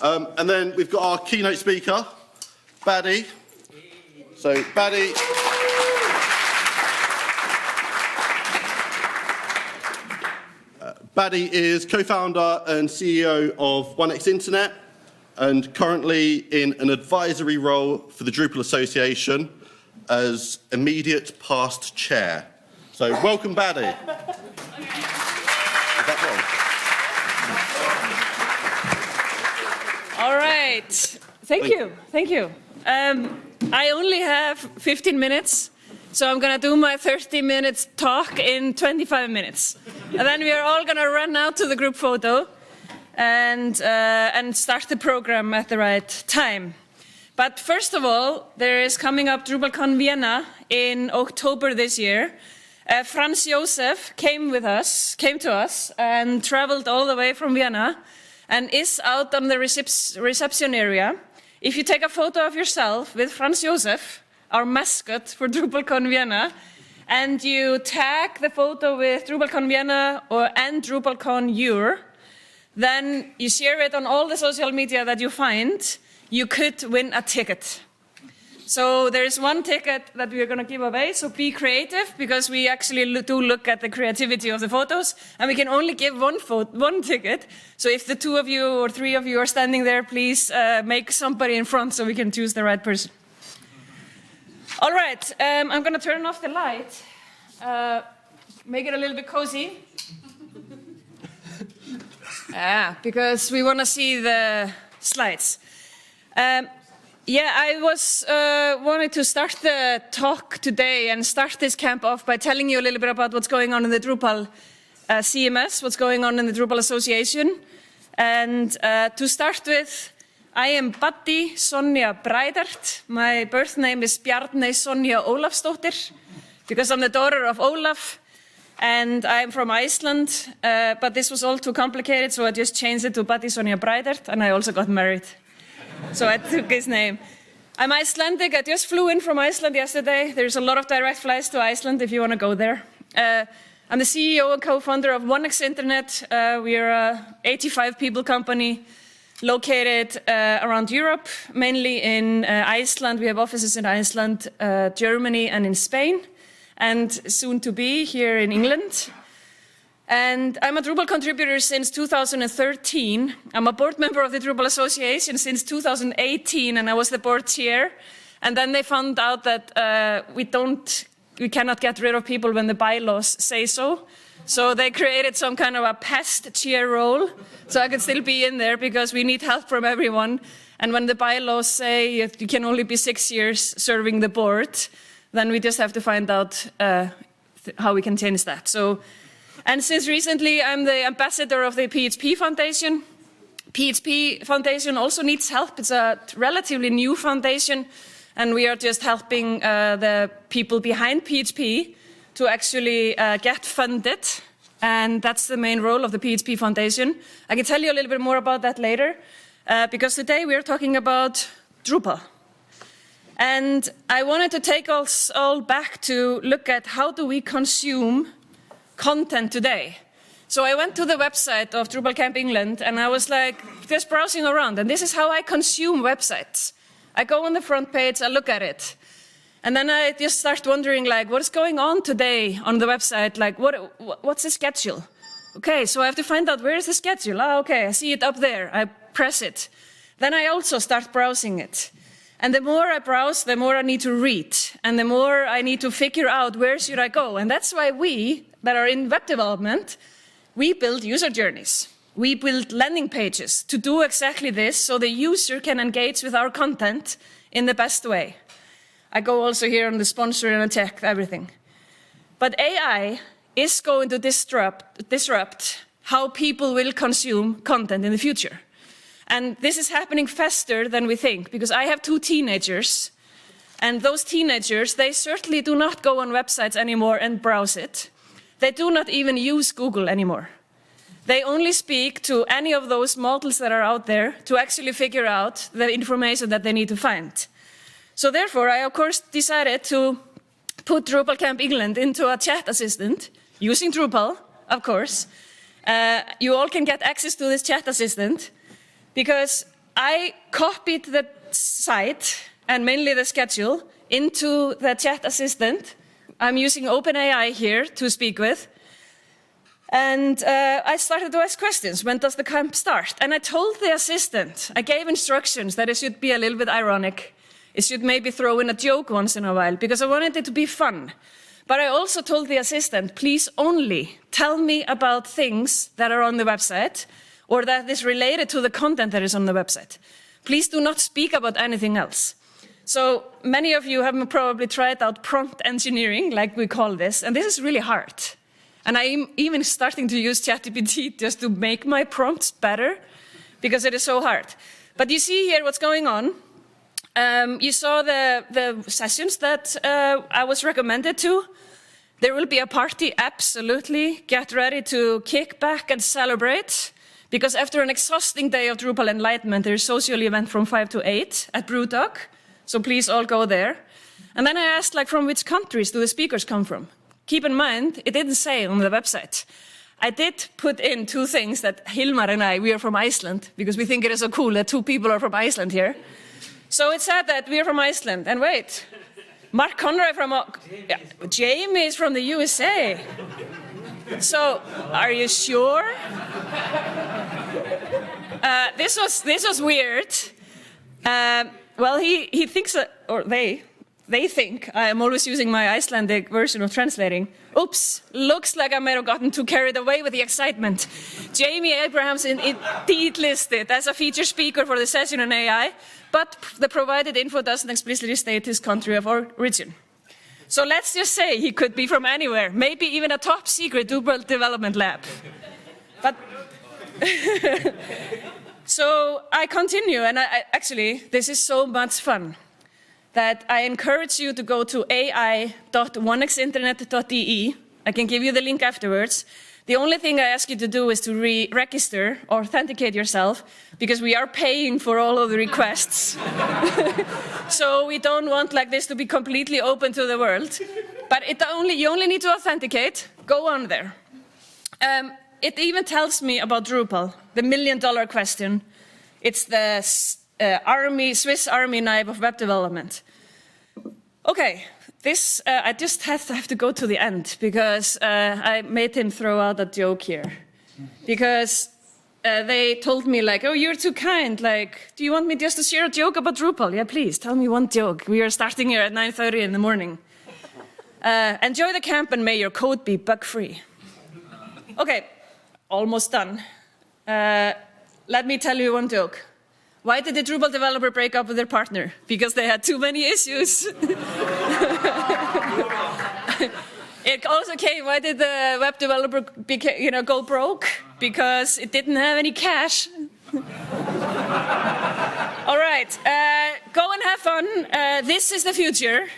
And then we've got our keynote speaker, Baddy. So, Baddy. Baddy is co-founder and CEO of 1x Internet and currently in an advisory role for the Drupal Association as immediate past chair. So, welcome, Baddy. Is that wrong? All right. Thank you. I only have 15 minutes, so I'm going to do my 30 minutes talk in 25 minutes. And then we are all going to run out to the group photo and start the program at the right time. But first of all, there is coming up DrupalCon Vienna in October this year. Franz Josef came to us and traveled all the way from Vienna and is out on the reception area. If you take a photo of yourself with Franz Josef, our mascot for DrupalCon Vienna, and you tag the photo with DrupalCon Vienna and DrupalCon Ur, then you share it on all the social media that you find, you could win a ticket. So there is one ticket that we are going to give away, so be creative, because we actually do look at the creativity of the photos, and we can only give one ticket. So if the 2 of you or 3 of you are standing there, please make somebody in front so we can choose the right person. All right, I'm going to turn off the light, make it a little bit cozy. Because we want to see the slides. I wanted to start the talk today and start this camp off by telling you a little bit about what's going on in the Drupal CMS, what's going on in the Drupal Association. And to start with, I am Baddy Sonja Buytaert. My birth name is Bjarney Sonja Ólafsdóttir, because I'm the daughter of Olaf, and I'm from Iceland. But this was all too complicated, so I just changed it to Baddy Sonja Buytaert, and I also got married. So I took his name. I'm Icelandic. I just flew in from Iceland yesterday. There's a lot of direct flights to Iceland if you want to go there. I'm the CEO and co-founder of 1x Internet. We are an 85 people company located around Europe, mainly in Iceland. We have offices in Iceland, Germany, and in Spain, and soon to be here in England. And I'm a Drupal contributor since 2013. I'm a board member of the Drupal Association since 2018, and I was the board chair. And then they found out that we cannot get rid of people when the bylaws say so. So they created some kind of a past chair role, so I could still be in there because we need help from everyone. And when the bylaws say you can only be 6 years serving the board, then we just have to find out how we can change that. And since recently, I'm the ambassador of the PHP Foundation. PHP Foundation also needs help. It's a relatively new foundation, and we are just helping the people behind PHP to actually get funded, and that's the main role of the PHP Foundation. I can tell you a little bit more about that later, because today we are talking about Drupal. And I wanted to take us all back to look at how do we consume content today. So I went to the website of DrupalCamp England, and I was like just browsing around, and this is how I consume websites. I go on the front page, I look at it, and then I just start wondering, like, what is going on today on the website? Like, what's the schedule? Okay, so I have to find out where is the schedule. Okay, I see it up there. I press it. Then I also start browsing it. And the more I browse, the more I need to read, and the more I need to figure out where should I go. And that's why we, that are in web development, we build user journeys. We build landing pages to do exactly this, so the user can engage with our content in the best way. I go also here on the sponsor and I check everything. But AI is going to disrupt how people will consume content in the future. And this is happening faster than we think, because I have 2 teenagers, and those teenagers, they certainly do not go on websites anymore and browse it. They do not even use Google anymore. They only speak to any of those models that are out there to actually figure out the information that they need to find. So therefore, I of course decided to put DrupalCamp England into a chat assistant using Drupal, of course. You all can get access to this chat assistant, because I copied the site and mainly the schedule into the chat assistant. I'm using OpenAI here to speak with. And I started to ask questions. When does the camp start? And I told the assistant, I gave instructions that it should be a little bit ironic. It should maybe throw in a joke once in a while, because I wanted it to be fun. But I also told the assistant, please only tell me about things that are on the website or that is related to the content that is on the website. Please do not speak about anything else. So many of you have probably tried out prompt engineering, like we call this, and this is really hard. And I'm even starting to use ChatGPT just to make my prompts better, because it is so hard. But you see here what's going on. You saw the sessions that I was recommended to. There will be a party, absolutely. Get ready to kick back and celebrate, because after an exhausting day of Drupal enlightenment, there is a social event from 5 to 8 at Brewdog. So please all go there. And then I asked, like, from which countries do the speakers come from? Keep in mind, it didn't say on the website. I did put in 2 things that Hilmar and I, we are from Iceland, because we think it is so cool that 2 people are from Iceland here. So it said that we are from Iceland. And wait, Mark Conroy from... Jamie is from the USA. So, are you sure? This was weird. Well, he thinks that, or they think I am always using my Icelandic version of translating. Oops, looks like I might have gotten too carried away with the excitement. Jamie Abrahams indeed listed as a feature speaker for the session on AI, but the provided info doesn't explicitly state his country of origin. So let's just say he could be from anywhere, maybe even a top secret Drupal development lab. But so I continue, and actually, this is so much fun that I encourage you to go to ai.onexinternet.de. I can give you the link afterwards. The only thing I ask you to do is to re-register or authenticate yourself, because we are paying for all of the requests. So we don't want like this to be completely open to the world. But you only need to authenticate. Go on there. It even tells me about Drupal, the $1 million question. It's the Swiss Army knife of web development. Okay, this I just have to go to the end, because I made him throw out a joke here. Because they told me, like, oh, you're too kind. Like, do you want me just to share a joke about Drupal? Yeah, please, tell me one joke. We are starting here at 9:30 in the morning. Enjoy the camp and may your code be bug-free. Okay, almost done. Let me tell you one joke. Why did the Drupal developer break up with their partner? Because they had too many issues. It also came, why did the web developer go broke? Because it didn't have any cash. All right, go and have fun. This is the future.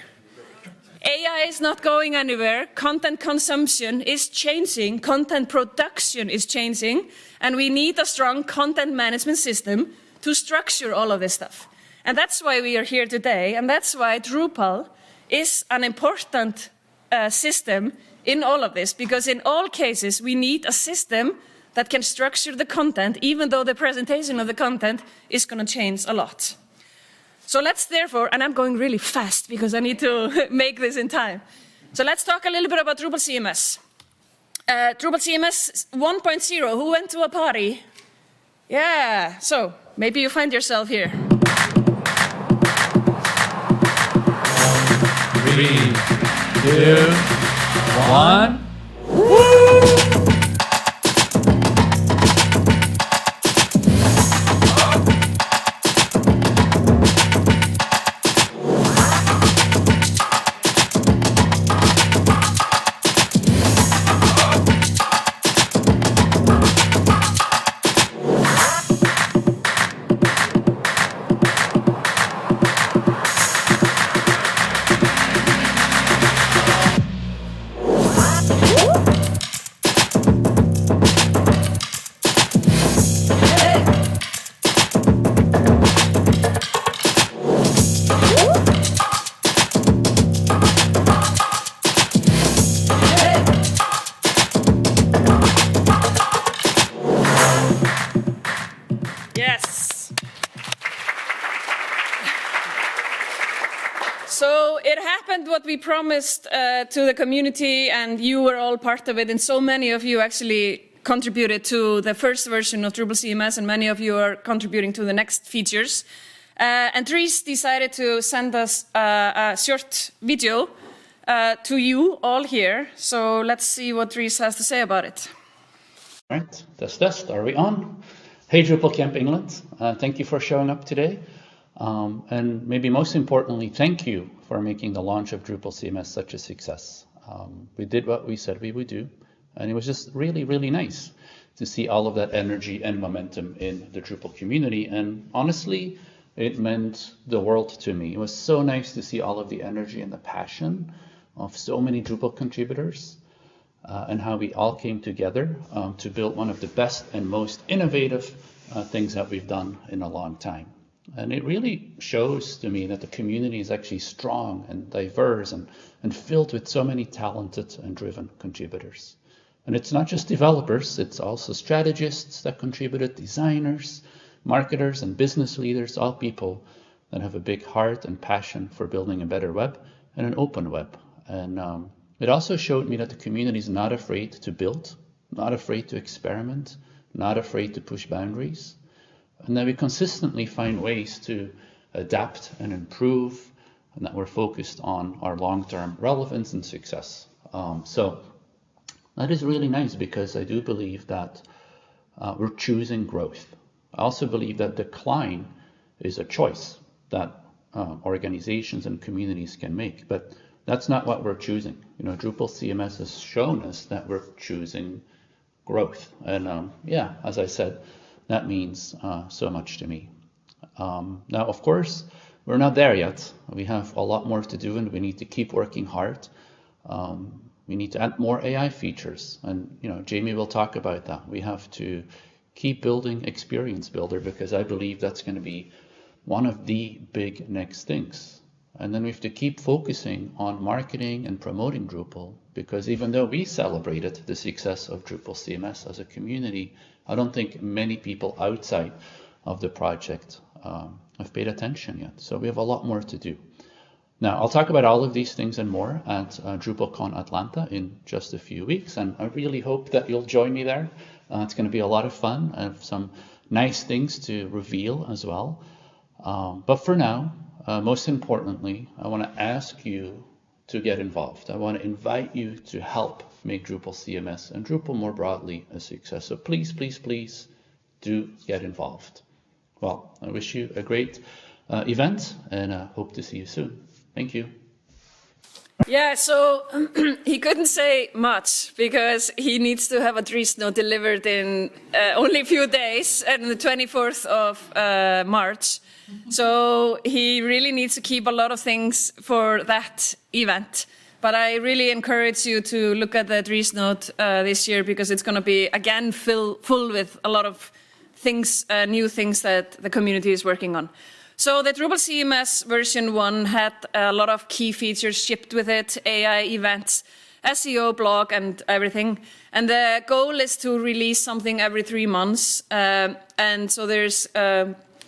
AI is not going anywhere. Content consumption is changing. Content production is changing. And we need a strong content management system to structure all of this stuff. And that's why we are here today. And that's why Drupal is an important system in all of this. Because in all cases, we need a system that can structure the content, even though the presentation of the content is going to change a lot. So let's therefore, and I'm going really fast because I need to make this in time. So let's talk a little bit about Drupal CMS. Drupal CMS 1.0, who went to a party? Yeah, so maybe you find yourself here. 3, 2, 1. So it happened what we promised to the community, and you were all part of it, and so many of you actually contributed to the first version of Drupal CMS, and many of you are contributing to the next features. And Dries decided to send us a short video to you all here. So let's see what Dries has to say about it. All right, test. Are we on? Hey, DrupalCamp England. Thank you for showing up today. And maybe most importantly, thank you for making the launch of Drupal CMS such a success. We did what we said we would do, and it was just really, really nice to see all of that energy and momentum in the Drupal community. And honestly, it meant the world to me. It was so nice to see all of the energy and the passion of so many Drupal contributors and how we all came together to build one of the best and most innovative things that we've done in a long time. And it really shows to me that the community is actually strong and diverse and filled with so many talented and driven contributors. And it's not just developers, it's also strategists that contributed, designers, marketers, and business leaders, all people that have a big heart and passion for building a better web and an open web. And it also showed me that the community is not afraid to build, not afraid to experiment, not afraid to push boundaries. And that we consistently find ways to adapt and improve, and that we're focused on our long-term relevance and success. So that is really nice, because I do believe that we're choosing growth. I also believe that decline is a choice that organizations and communities can make, but that's not what we're choosing. You know, Drupal CMS has shown us that we're choosing growth. And yeah, as I said, that means so much to me. Now, of course, we're not there yet. We have a lot more to do, and we need to keep working hard. We need to add more AI features, and Jamie will talk about that. We have to keep building Experience Builder, because I believe that's going to be one of the big next things. And then we have to keep focusing on marketing and promoting Drupal, because even though we celebrated the success of Drupal CMS as a community, I don't think many people outside of the project have paid attention yet. So we have a lot more to do. Now, I'll talk about all of these things and more at DrupalCon Atlanta in just a few weeks, and I really hope that you'll join me there. It's going to be a lot of fun. I have some nice things to reveal as well. But for now, most importantly, I want to ask you to get involved. I want to invite you to help make Drupal CMS and Drupal more broadly a success. So please, please, please do get involved. Well, I wish you a great event, and hope to see you soon. Thank you. Yeah, so he couldn't say much because he needs to have a Dries note delivered in only a few days, on the 24th of March. So he really needs to keep a lot of things for that event. But I really encourage you to look at the Dries note this year, because it's going to be, again, full with a lot of things, new things that the community is working on. So the Drupal CMS version 1 had a lot of key features shipped with it, AI events, SEO blog, and everything. And the goal is to release something every 3 months. And so there's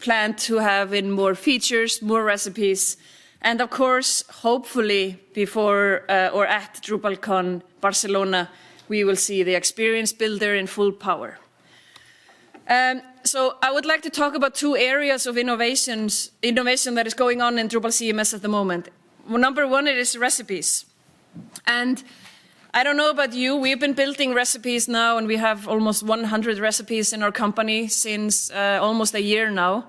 planned to have in more features, more recipes, and of course, hopefully before or at DrupalCon Barcelona, we will see the Experience Builder in full power. So I would like to talk about 2 areas of innovation that is going on in Drupal CMS at the moment. Well, number 1, it is recipes. And I don't know about you, we've been building recipes now, and we have almost 100 recipes in our company since almost a year now.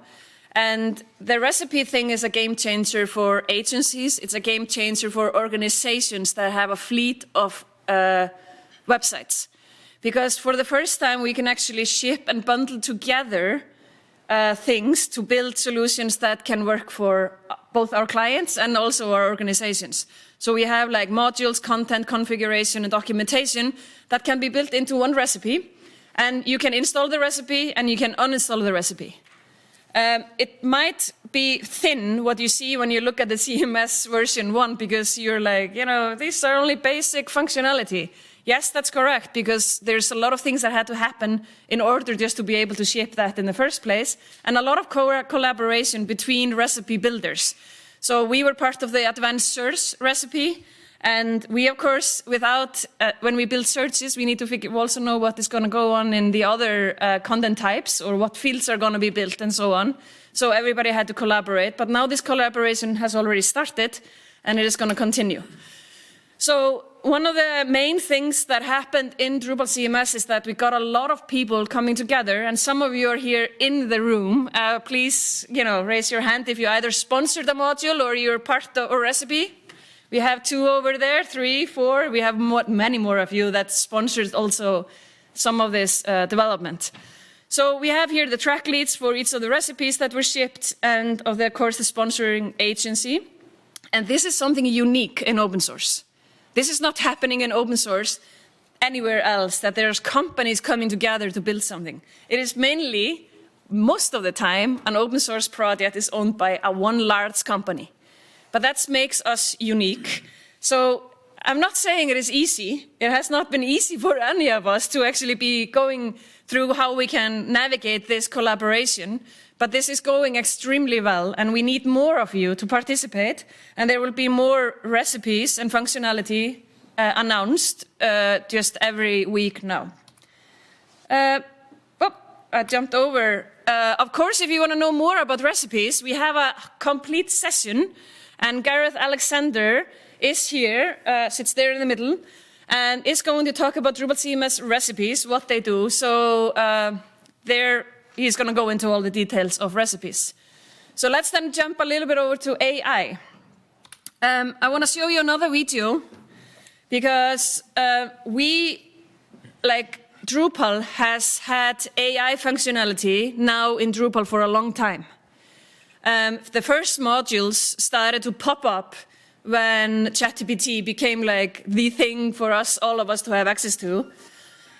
And the recipe thing is a game changer for agencies. It's a game changer for organizations that have a fleet of websites. Because for the first time, we can actually ship and bundle together things to build solutions that can work for both our clients and also our organizations. So we have like modules, content, configuration, and documentation that can be built into one recipe. And you can install the recipe and you can uninstall the recipe. It might be thin, what you see when you look at the CMS version 1, because you're like, these are only basic functionality. Yes, that's correct, because there's a lot of things that had to happen in order just to be able to ship that in the first place, and a lot of collaboration between recipe builders. So we were part of the advanced search recipe. And we, of course, when we build searches, we need to also know what is going to go on in the other content types or what fields are going to be built and so on. So everybody had to collaborate. But now this collaboration has already started and it is going to continue. So one of the main things that happened in Drupal CMS is that we got a lot of people coming together, and some of you are here in the room. Please, raise your hand if you either sponsored a module or you're part of a recipe. We have 2 over there, 3, 4. We have many more of you that sponsored also some of this development. So we have here the track leads for each of the recipes that were shipped and, of course, the sponsoring agency. And this is something unique in open source. This is not happening in open source anywhere else, that there's companies coming together to build something. It is mainly, most of the time, an open source project is owned by one large company. But that makes us unique. So I'm not saying it is easy. It has not been easy for any of us to actually be going through how we can navigate this collaboration. But this is going extremely well, and we need more of you to participate. And there will be more recipes and functionality announced just every week now. I jumped over. Of course, if you want to know more about recipes, we have a complete session. And Gareth Alexander is here, sits there in the middle, and is going to talk about Drupal CMS recipes, what they do. So he's going to go into all the details of recipes. So let's then jump a little bit over to AI. I want to show you another video because Drupal has had AI functionality now in Drupal for a long time. The first modules started to pop up when ChatGPT became like the thing for us, all of us, to have access to.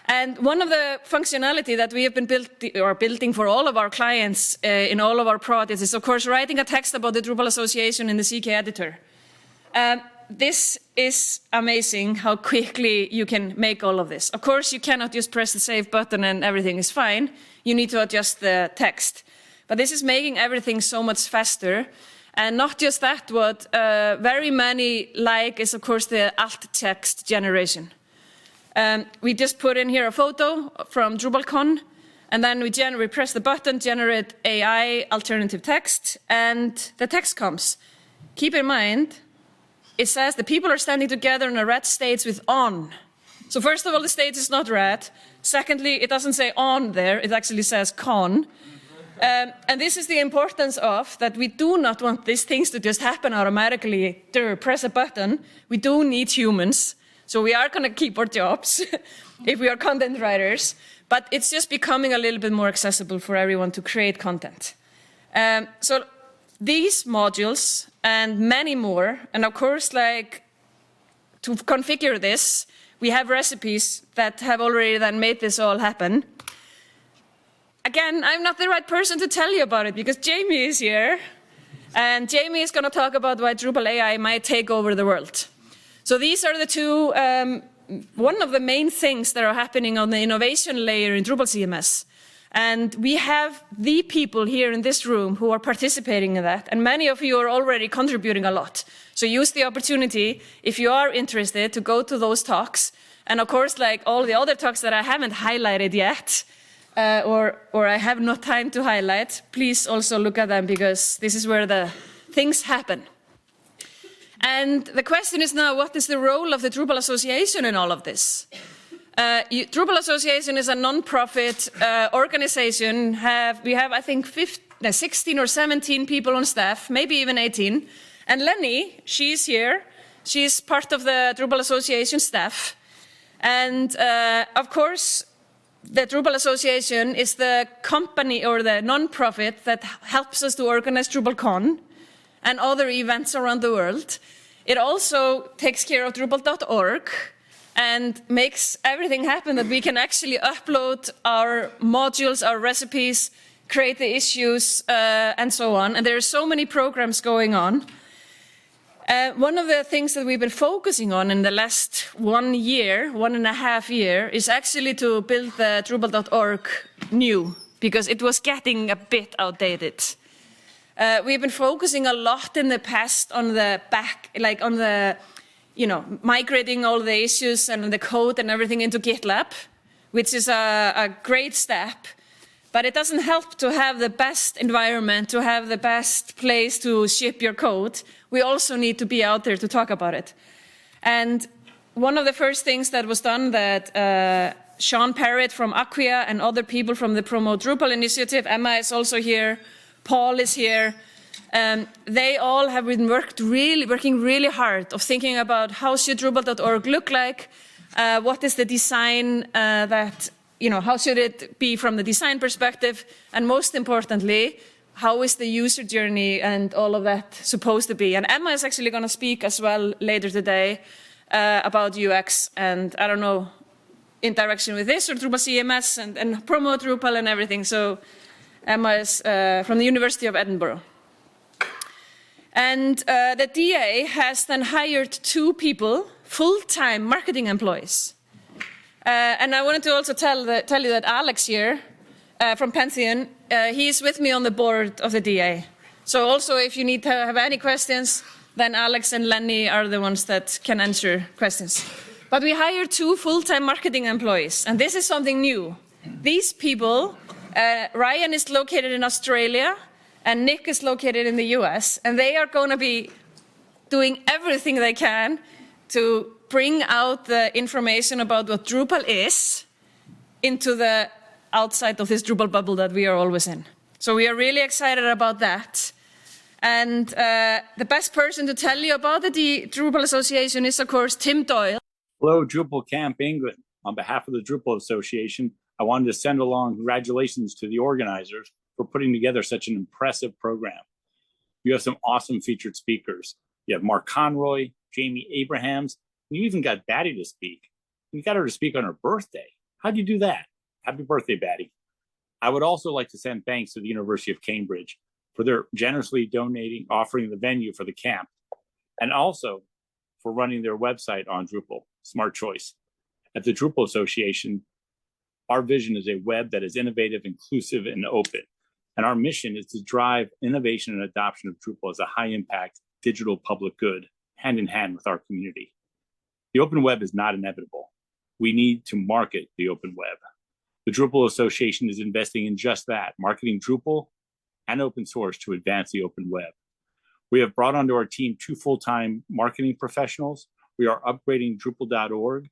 And one of the functionality that we have been building for all of our clients in all of our projects is, of course, writing a text about the Drupal Association in the CK editor. This is amazing how quickly you can make all of this. Of course, you cannot just press the save button and everything is fine. You need to adjust the text. But this is making everything so much faster. And not just that, what very many like is, of course, the alt text generation. We just put in here a photo from DrupalCon, and then we press the button, generate AI alternative text, and the text comes. Keep in mind, it says the people are standing together in a red state with on. So first of all, the state is not red. Secondly, it doesn't say on there, it actually says con. And this is the importance of that we do not want these things to just happen automatically. Press a button. We do need humans. So we are going to keep our jobs if we are content writers. But it's just becoming a little bit more accessible for everyone to create content. So these modules and many more, and of course, to configure this, we have recipes that have already then made this all happen. Again, I'm not the right person to tell you about it because Jamie is here. And Jamie is going to talk about why Drupal AI might take over the world. So these are the two, one of the main things that are happening on the innovation layer in Drupal CMS. And we have the people here in this room who are participating in that. And many of you are already contributing a lot. So use the opportunity, if you are interested, to go to those talks. And of course, like all the other talks that I haven't highlighted yet, or I have no time to highlight, please also look at them because this is where the things happen. And the question is now, what is the role of the Drupal Association in all of this? Drupal Association is a non-profit organization. We have, I think, 16 or 17 people on staff, maybe even 18. And Lenny, she's here. She's part of the Drupal Association staff. And of course, the Drupal Association is the company or the non-profit that helps us to organize DrupalCon and other events around the world. It also takes care of Drupal.org and makes everything happen that we can actually upload our modules, our recipes, create the issues, and so on. And there are so many programs going on. One of the things that we've been focusing on in the last 1 year, 1.5 years, is actually to build the Drupal.org new, because it was getting a bit outdated. We've been focusing a lot in the past on the back, like on the, migrating all the issues and the code and everything into GitLab, which is a great step. But it doesn't help to have the best environment, to have the best place to ship your code. We also need to be out there to talk about it. And one of the first things that was done that Sean Parrott from Acquia and other people from the Promote Drupal initiative, Emma is also here, Paul is here, they all have been working really hard of thinking about how should Drupal.org look like, what is the design how should it be from the design perspective, and most importantly, how is the user journey and all of that supposed to be? And Emma is actually going to speak as well later today about UX and, I don't know, interaction with this or Drupal CMS and promote Drupal and everything. So Emma is from the University of Edinburgh. And the DA has then hired 2 people, full-time marketing employees. And I wanted to also tell you that Alex here from Pantheon, he's with me on the board of the DA. So also if you need to have any questions, then Alex and Lenny are the ones that can answer questions. But we hired 2 full-time marketing employees, and this is something new. These people, Ryan is located in Australia, and Nick is located in the US, and they are going to be doing everything they can to bring out the information about what Drupal is into the outside of this Drupal bubble that we are always in. So we are really excited about that. And the best person to tell you about the Drupal Association is, of course, Tim Doyle. Hello, DrupalCamp England. On behalf of the Drupal Association, I wanted to send along congratulations to the organizers for putting together such an impressive program. You have some awesome featured speakers. You have Mark Conroy, Jamie Abrahams, and you even got Baddy to speak. You got her to speak on her birthday. How'd you do that? Happy birthday, Baddy. I would also like to send thanks to the University of Cambridge for their generously offering the venue for the camp, and also for running their website on Drupal. Smart choice. At the Drupal Association, our vision is a web that is innovative, inclusive, and open. And our mission is to drive innovation and adoption of Drupal as a high-impact digital public good, hand in hand with our community. The open web is not inevitable. We need to market the open web. The Drupal Association is investing in just that, marketing Drupal and open source to advance the open web. We have brought onto our team 2 full-time marketing professionals. We are upgrading Drupal.org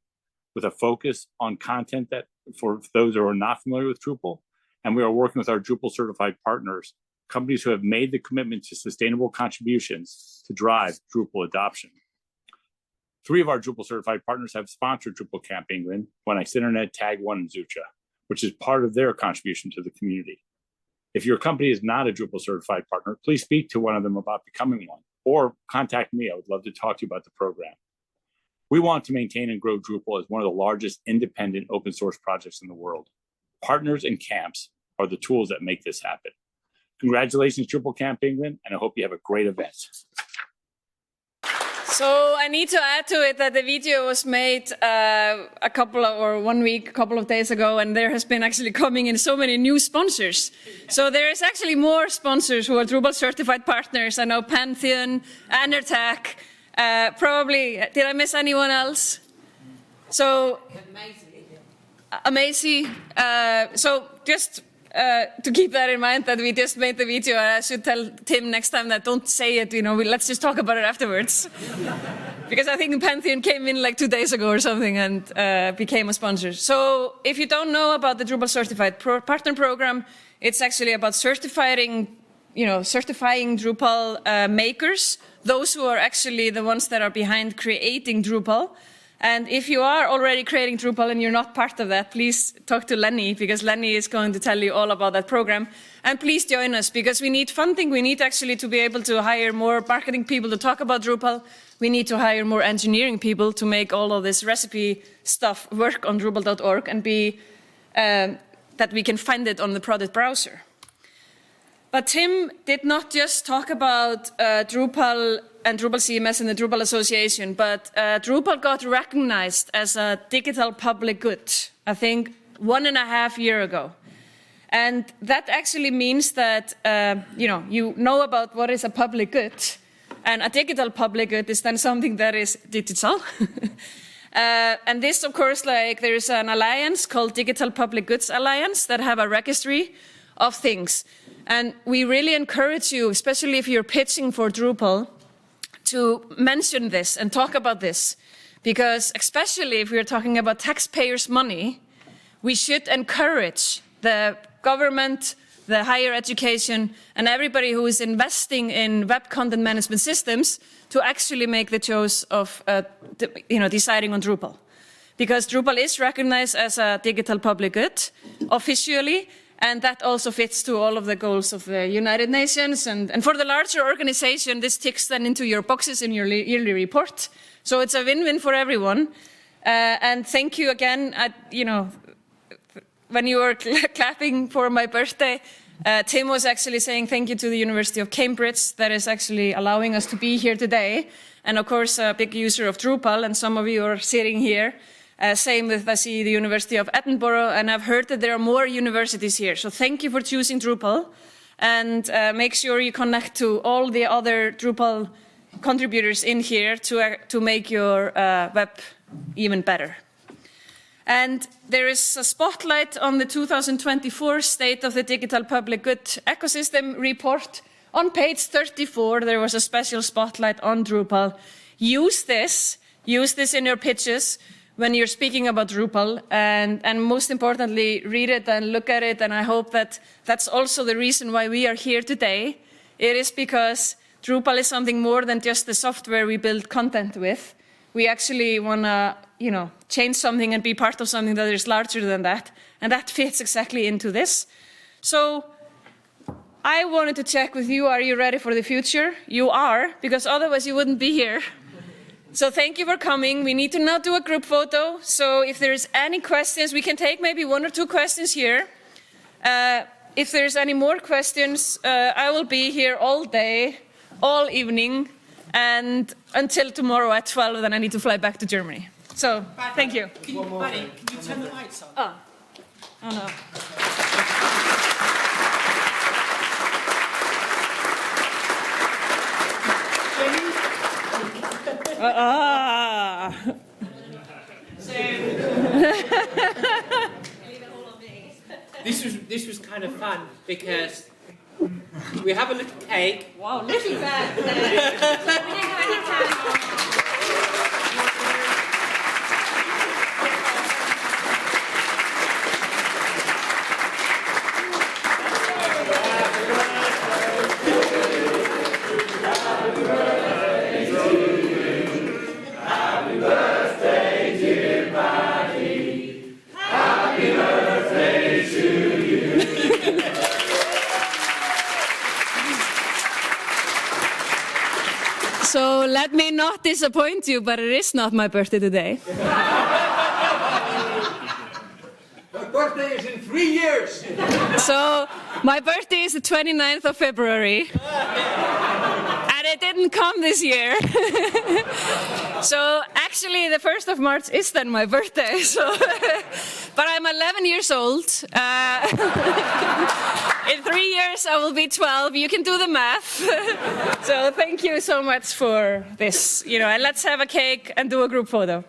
with a focus on content that for those who are not familiar with Drupal. And we are working with our Drupal certified partners, companies who have made the commitment to sustainable contributions to drive Drupal adoption. 3 of our Drupal certified partners have sponsored DrupalCamp England, When Ice Internet, Tag One, and Zucha, which is part of their contribution to the community. If your company is not a Drupal certified partner, please speak to one of them about becoming one, or contact me. I would love to talk to you about the program. We want to maintain and grow Drupal as one of the largest independent open source projects in the world. Partners and camps are the tools that make this happen. Congratulations, DrupalCamp England, and I hope you have a great event. So I need to add to it that the video was made a couple of days ago, and there has been actually coming in so many new sponsors. So there is actually more sponsors who are Drupal certified partners. I know Pantheon, Anertech, probably, did I miss anyone else? So, Amazing. So just to keep that in mind that we just made the video, I should tell Tim next time that don't say it, let's just talk about it afterwards. Because I think Pantheon came in like 2 days ago or something and became a sponsor. So if you don't know about the Drupal Certified Partner Program, it's actually about certifying Drupal makers, those who are actually the ones that are behind creating Drupal. And if you are already creating Drupal and you're not part of that, please talk to Lenny, because Lenny is going to tell you all about that program. And please join us, because we need funding. We need actually to be able to hire more marketing people to talk about Drupal. We need to hire more engineering people to make all of this recipe stuff work on Drupal.org and be that we can find it on the product browser. But Tim did not just talk about Drupal and Drupal CMS and the Drupal Association, but Drupal got recognized as a digital public good, I think 1.5 years ago. And that actually means that you know about what is a public good, and a digital public good is then something that is digital. And this, of course, there's an alliance called Digital Public Goods Alliance that have a registry of things. And we really encourage you, especially if you're pitching for Drupal, to mention this and talk about this. Because especially if we're talking about taxpayers' money, we should encourage the government, the higher education, and everybody who is investing in web content management systems to actually make the choice of deciding on Drupal. Because Drupal is recognized as a digital public good officially, and that also fits to all of the goals of the United Nations. And for the larger organization, this ticks then into your boxes in your yearly report. So it's a win-win for everyone. And thank you again. When you were clapping for my birthday, Tim was actually saying thank you to the University of Cambridge that is actually allowing us to be here today. And of course, a big user of Drupal, and some of you are sitting here. Same with, I see, the University of Edinburgh, and I've heard that there are more universities here. So thank you for choosing Drupal, and make sure you connect to all the other Drupal contributors in here to make your web even better. And there is a spotlight on the 2024 State of the Digital Public Good Ecosystem report. On page 34, there was a special spotlight on Drupal. Use this in your pitches when you're speaking about Drupal, and most importantly, read it and look at it, and I hope that that's also the reason why we are here today. It is because Drupal is something more than just the software we build content with. We actually want to, change something and be part of something that is larger than that, and that fits exactly into this. So I wanted to check with you, are you ready for the future? You are, because otherwise you wouldn't be here. So thank you for coming. We need to now do a group photo. So if there's any questions, we can take maybe 1 or 2 questions here. If there's any more questions, I will be here all day, all evening, and until tomorrow at 12, then I need to fly back to Germany. So thank you. Baddy, can you turn the lights on? Oh no. This was kind of fun because we have a little cake. Wow, little bad. We didn't have any time. So let me not disappoint you, but it is not my birthday today. My birthday is in 3 years. So my birthday is the 29th of February. And it didn't come this year. So actually the 1st of March is then my birthday. So, but I'm 11 years old. In 3 years I will be 12. You can do the math. So thank you so much for this. And let's have a cake and do a group photo.